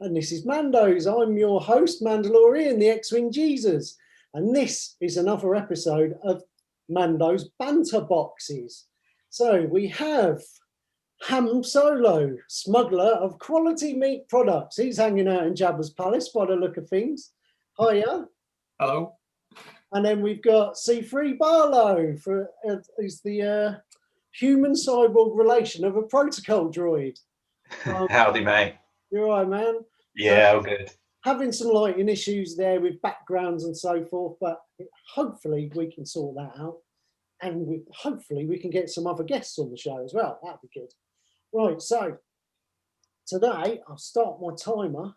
And this is Mandos. I'm your host, Mandalorian, the X-Wing Jesus. And this is another episode of Mandos Banter Boxes. So we have Ham Solo, smuggler of quality meat products. He's hanging out in Jabba's palace by the look of things. Hiya. Hello. And then we've got C3 Barlow, who's the human cyborg relation of a protocol droid. Howdy, mate. You're right, man. Yeah, all good. Having some lighting issues there with backgrounds and so forth, but hopefully we can sort that out. And hopefully we can get some other guests on the show as well. That'd be good. Right, so today I'll start my timer.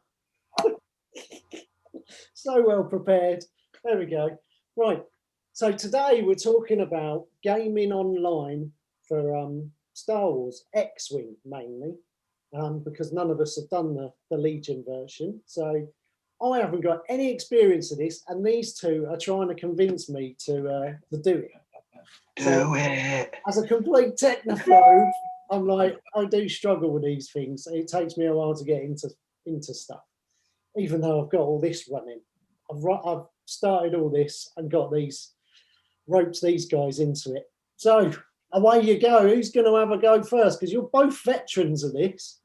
So well prepared. There we go. Right, so today we're talking about gaming online for Star Wars X-Wing mainly, because none of us have done the Legion version. So I haven't got any experience of this, and these two are trying to convince me to do it. Do it. As a complete technophobe, I'm like, I do struggle with these things. It takes me a while to get into stuff, even though I've got all this running. I've started all this and roped these guys into it. So away you go. Who's going to have a go first? Because you're both veterans of this.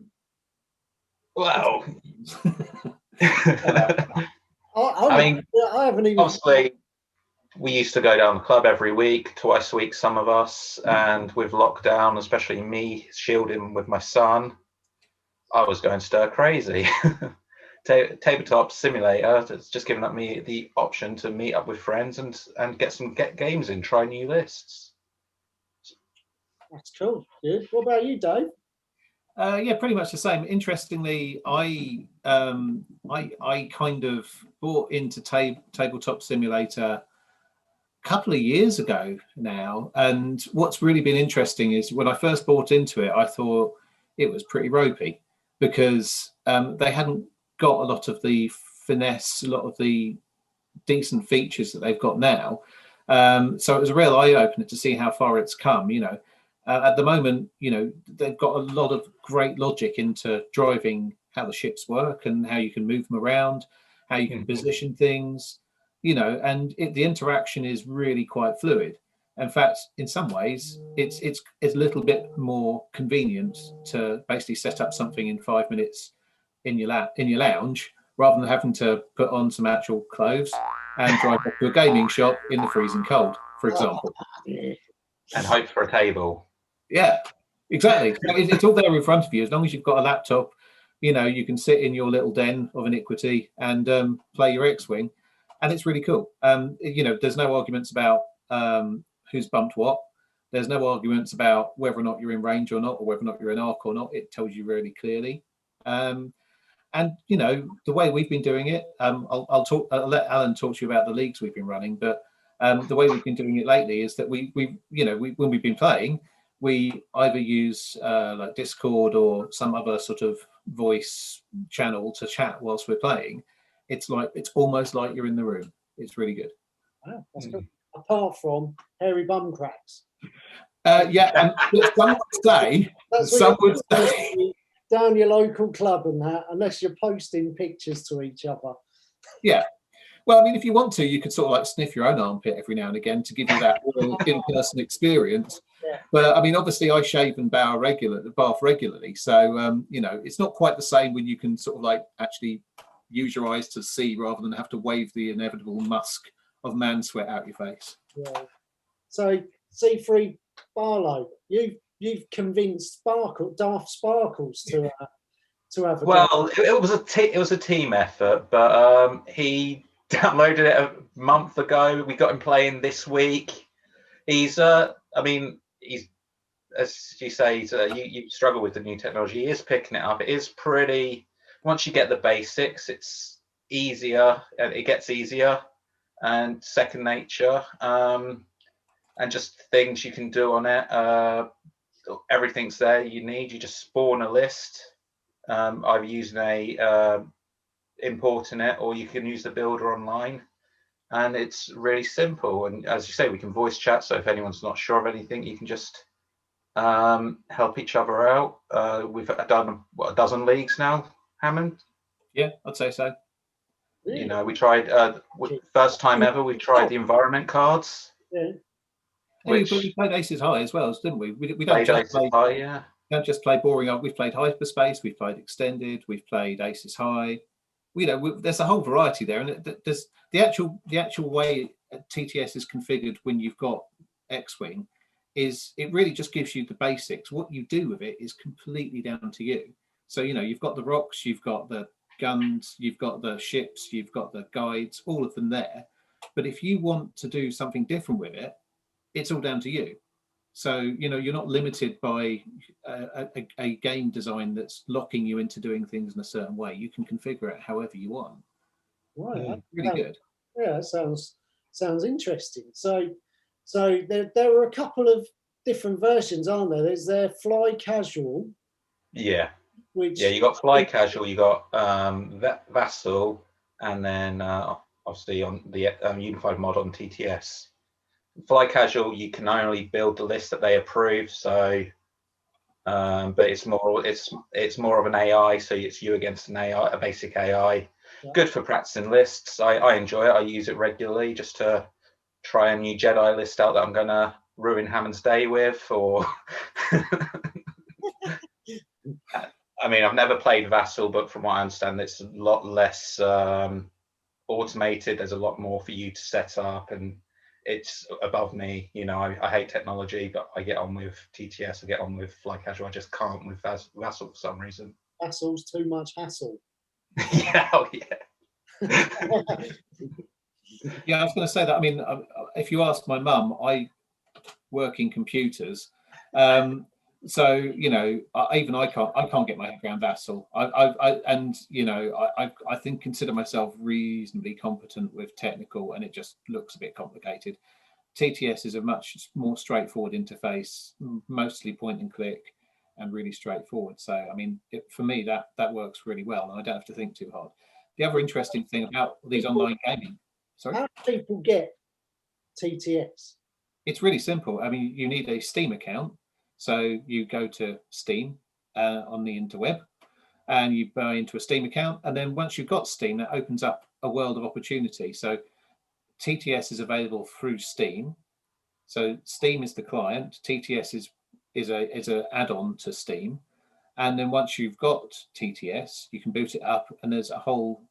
Wow. I haven't even. Obviously, we used to go down the club every week, twice a week, some of us, and with lockdown, especially me shielding with my son, I was going stir crazy. Tabletop simulator, it's just given up me the option to meet up with friends and get games in, try new lists. That's cool, dude. What about you, Dave? Yeah, pretty much the same. Interestingly, I kind of bought into Tabletop Simulator a couple of years ago now, and what's really been interesting is when I first bought into it, I thought it was pretty ropey because they hadn't got a lot of the finesse, a lot of the decent features that they've got now. So it was a real eye-opener to see how far it's come. At the moment, they've got a lot of great logic into driving how the ships work and how you can move them around, how you can position things, and the interaction is really quite fluid. In fact, in some ways, it's a little bit more convenient to basically set up something in 5 minutes in your lounge rather than having to put on some actual clothes and drive up to a gaming shop in the freezing cold, for example. And hope for a table. Yeah, exactly. It's all there in front of you. As long as you've got a laptop, you can sit in your little den of iniquity and play your X-Wing, and it's really cool. There's no arguments about who's bumped what. There's no arguments about whether or not you're in range or not, or whether or not you're in arc or not. It tells you really clearly. And the way we've been doing it, I'll let Alan talk to you about the leagues we've been running, but the way we've been doing it lately is that we when we've been playing, we either use like Discord or some other sort of voice channel to chat whilst we're playing. It's almost like you're in the room. It's really good. Wow, that's good. Apart from hairy bum cracks. Yeah, and some would say down your local club and that, unless you're posting pictures to each other. Yeah. Well, I mean, if you want to, you could sort of like sniff your own armpit every now and again to give you that in-person experience. Yeah. But I mean, obviously, I shave and bath regularly, so it's not quite the same when you can sort of like actually use your eyes to see rather than have to wave the inevitable musk of man sweat out your face. Yeah. So, C3 Barlow, you've convinced Daft Sparkles to have a well, it was a team effort, but he downloaded it a month ago. We got him playing this week. He's as you say, you struggle with the new technology. He is picking it up. It is pretty. Once you get the basics, it's easier and it gets easier and second nature. And just things you can do on it. Everything's there you need. You just spawn a list, either using importing it, or you can use the builder online, and it's really simple. And as you say, we can voice chat, so if anyone's not sure of anything, you can just help each other out. We've done a dozen leagues now, Hammond. Yeah, I'd say so. You know, we tried first time ever. We tried the environment cards. Yeah. But we played Aces High as well, didn't we? We don't Played just Aces play. High, yeah. Don't just play boring. We've played Hyperspace. We've played Extended. We've played Aces High. There's a whole variety there, and there's the actual way TTS is configured when you've got X-Wing is it really just gives you the basics. What you do with it is completely down to you. So you've got the rocks, you've got the guns, you've got the ships, you've got the guides, all of them there. But if you want to do something different with it, it's all down to you. So you're not limited by a game design that's locking you into doing things in a certain way. You can configure it however you want. Right. Really good. Yeah, sounds interesting. So there are a couple of different versions, aren't there? There's their Fly Casual. Yeah. Which you got Fly Casual, you got Vassel, and then obviously on the unified mod on TTS. Fly Casual, you can only build the list that they approve. So, but it's more of an AI. So it's you against an AI, a basic AI. Yeah. Good for practicing lists. I enjoy it. I use it regularly just to try a new Jedi list out that I'm gonna ruin Hammond's day with, or. I mean, I've never played Vassal, but from what I understand, it's a lot less automated. There's a lot more for you to set up, and it's above me. I hate technology, but I get on with TTS. I get on with Fly Casual. I just can't with Vassal for some reason. Vassal's too much hassle. Yeah, Yeah, I was going to say that. I mean, if you ask my mum, I work in computers. So even I can't get my head around Vassal. I think consider myself reasonably competent with technical, and it just looks a bit complicated. TTS is a much more straightforward interface, mostly point and click, and really straightforward. So I mean, for me that works really well, and I don't have to think too hard. The other interesting thing about these online gaming, sorry, how do people get TTS? It's really simple. I mean, you need a Steam account. So you go to Steam on the interweb, and you buy into a Steam account. And then once you've got Steam, that opens up a world of opportunity. So TTS is available through Steam. So Steam is the client. TTS is an add-on to Steam. And then once you've got TTS, you can boot it up, and there's a whole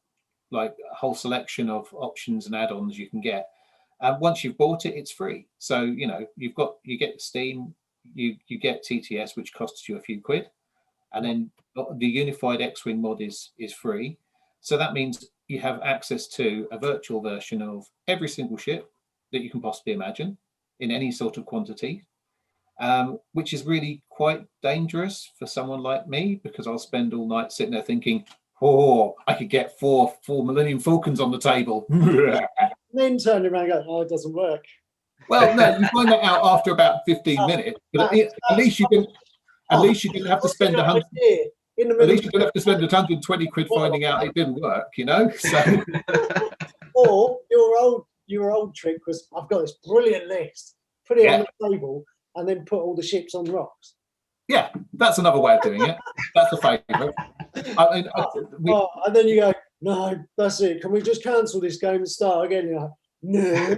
selection of options and add-ons you can get. And once you've bought it, it's free. So you get Steam. You get TTS, which costs you a few quid, and then the unified X-Wing mod is free. So that means you have access to a virtual version of every single ship that you can possibly imagine in any sort of quantity, which is really quite dangerous for someone like me, because I'll spend all night sitting there thinking, oh, I could get four Millennium Falcons on the table. And then turn around and go, oh, it doesn't work. Well, no, you find that out after about 15 minutes. But at least you can. At least you didn't have to spend 100. At least you didn't have to spend 120 quid finding out it didn't work. So. Or your old trick was, I've got this brilliant list. Put it on the table and then put all the ships on rocks. Yeah, that's another way of doing it. That's a favourite. And then you go, no, that's it. Can we just cancel this game and start again? You're like, no.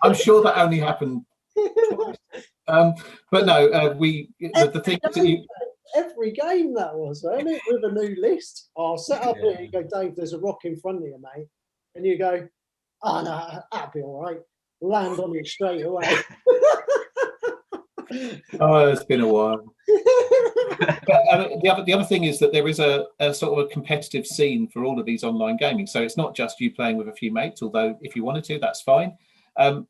I'm sure that only happened twice. But no, the thing that you. Every game that was, wasn't it? With a new list. I'll set up here. You go, Dave, there's a rock in front of you, mate. And you go, oh, no, that'll be all right. Land on it straight away. Oh, it's been a while. But the other thing is that there is a sort of a competitive scene for all of these online gaming. So it's not just you playing with a few mates, although if you wanted to, that's fine.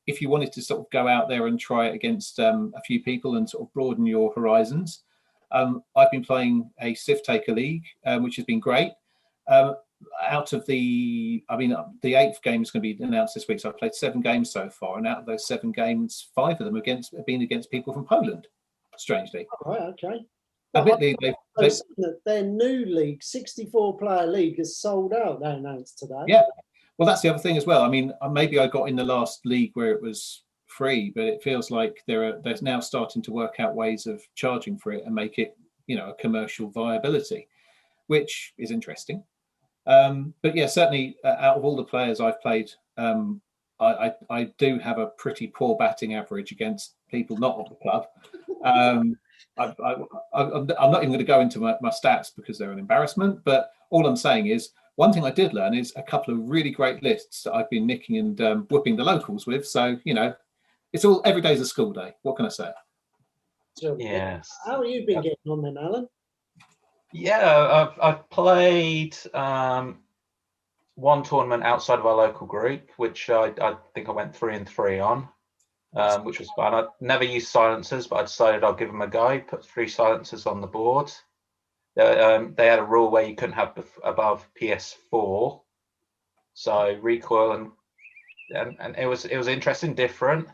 If you wanted to sort of go out there and try it against a few people and sort of broaden your horizons, I've been playing a Civ Taker League, which has been great. Out of the 8th game is going to be announced this week. So I've played 7 games so far, and out of those 7 games, 5 of them have been against people from Poland. Strangely. Oh, right, okay. Admittedly, their new league, 64-player league, is sold out. They announced today. Yeah. Well, that's the other thing as well. I mean, maybe I got in the last league where it was free, but it feels like they're now starting to work out ways of charging for it and make it, a commercial viability, which is interesting. But yeah, certainly out of all the players I've played, I do have a pretty poor batting average against people not of the club. I'm not even going to go into my stats because they're an embarrassment. But all I'm saying is, one thing I did learn is a couple of really great lists that I've been nicking and whipping the locals with. So it's all every day's a school day. What can I say? So, Yes. how have you been getting on then, Alan? Yeah, I've played one tournament outside of our local group, which I think I went 3-3 on, which was fun. I'd never used silencers, but I decided I'll give them a go. Put 3 silencers on the board. They had a rule where you couldn't have above PS4, so recoil and it was interesting, different.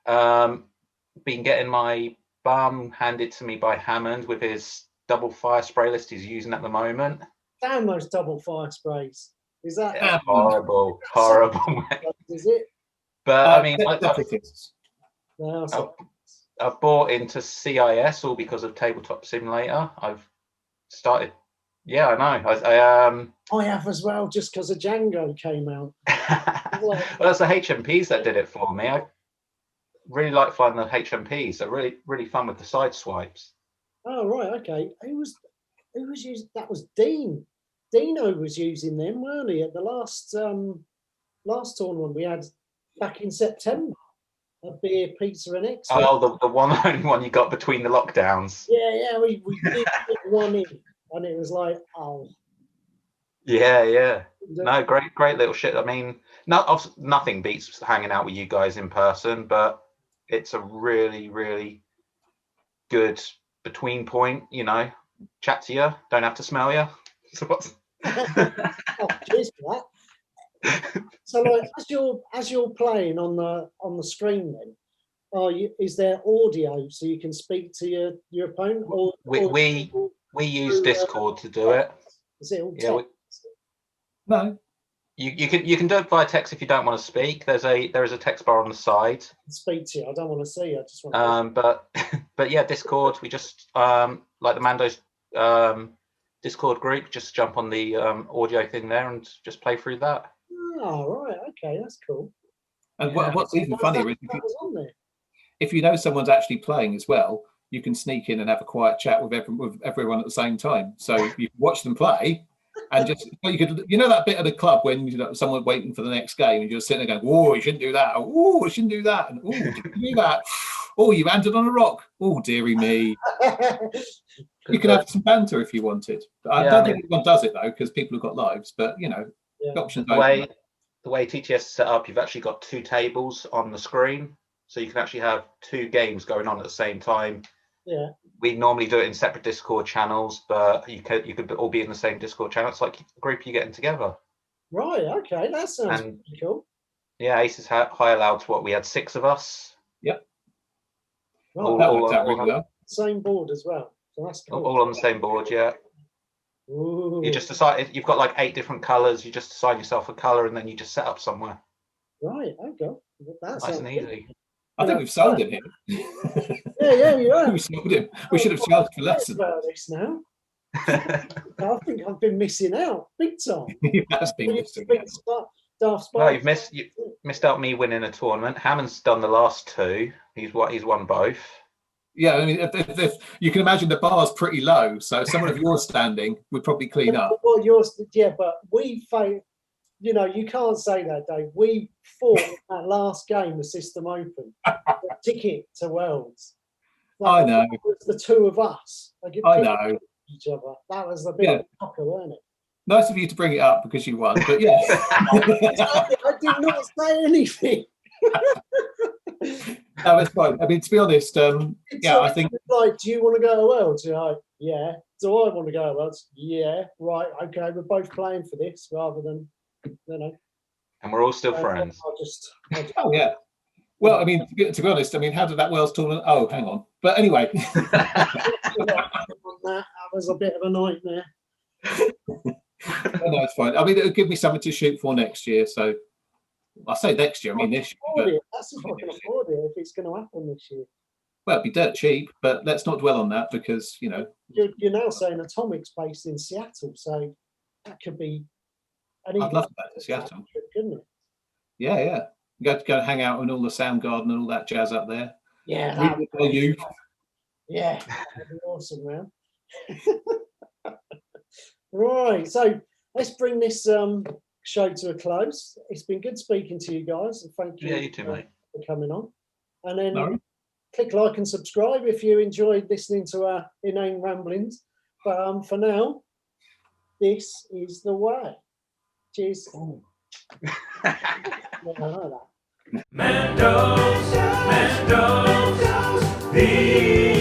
Been getting my bum handed to me by Hammond with his double fire spray list he's using at the moment. Damn those double fire sprays. Is that horrible? Is it? But I mean, I've bought into CIS all because of Tabletop Simulator. I've started. Yeah, I know. I have as well, just because of Django came out. Well, that's the HMPs that did it for me. I really like flying the HMPs. They're really, really fun with the side swipes. Oh right, okay. Who was using that? Was Dean. Dino was using them, weren't he, at the last tournament we had back in September? A beer, pizza, and X. Oh, the only one you got between the lockdowns. Yeah, we did get one in, and it was like, oh. Yeah. No, great little shit. I mean, nothing beats hanging out with you guys in person, but it's a really, really good between point. Chat to you, don't have to smell you. So what's... Oh, cheers for that. So, like, as you're playing on the screen, then, is there audio so you can speak to your opponent? Or we use Discord to do it. Is it all text? No. You can do it via text if you don't want to speak. There is a text bar on the side. Speak to you. I don't want to see you. I just want to but yeah, Discord. We just like the Mandos Discord group. Just jump on the audio thing there and just play through that. Oh right, okay, that's cool. And what's even funnier is if you know someone's actually playing as well, you can sneak in and have a quiet chat with everyone at the same time. So you can watch them play. And just that bit of the club when someone waiting for the next game and you're sitting there going, "Oh, you shouldn't do that. Oh, you shouldn't do that. And oh, you shouldn't do that. Oh, you landed on a rock. Oh, dearie me." You can have some banter if you wanted. I don't think anyone does it though because people have got lives. But the options. The way TTS is set up, you've actually got 2 tables on the screen, so you can actually have 2 games going on at the same time. Yeah. We normally do it in separate Discord channels, but you could all be in the same Discord channel. It's like a group you getting together. Right. Okay. That sounds pretty cool. Yeah, Ace is high allowed to what we had 6 of us. Yep. Right. All same board as well. So that's cool. All on the same board. Yeah. Ooh. You just decide. You've got like 8 different colours. You just assign yourself a colour, and then you just set up somewhere. Right. Okay. That's nice and easy. I think we've sold him here. Yeah, you have. We sold him. We should have charged for lessons. About this now. I think I've been missing out big time. He has been missing out. No, you've missed out me winning a tournament. Hammond's done the last 2. He's won both. Yeah, I mean, if you can imagine the bar's pretty low, so someone of yours standing would probably clean up. Well, but we failed. You can't say that, Dave. We fought that last game, the System Open, the ticket to Worlds. I know. It was the 2 of us. I know. Each other. That was the bit of a shocker, wasn't it? Nice of you to bring it up because you won, but yeah. I did not say anything. No, it's fine. I mean, to be honest, I think. Like, do you want to go to Worlds? You're like, yeah. Do I want to go to Worlds? Yeah. Right. Okay. We're both playing for this rather than, And we're all still friends. I'll just Oh yeah. Well, I mean, to be honest, I mean, how did that Worlds tournament? Oh, hang on. But anyway. That was a bit of a nightmare. No, it's fine. I mean, it'll give me something to shoot for next year. So I say next year, I mean this year. That's if I can afford it if it's going to happen this year. Well, it'd be dirt cheap, but let's not dwell on that because, You're now saying Atomic's based in Seattle, so that could be And I'd love to go to Seattle. Couldn't it? Yeah. Go hang out in all the Soundgarden and all that jazz up there. Yeah, that With the youth. yeah, that'd be awesome, man. Right, so let's bring this show to a close. It's been good speaking to you guys, and thank you, Yeah, you too, mate. for coming on. And then No. click like and subscribe if you enjoyed listening to our inane ramblings. But for now, this is the way. Cheers. Yeah, I like that. Mandos, the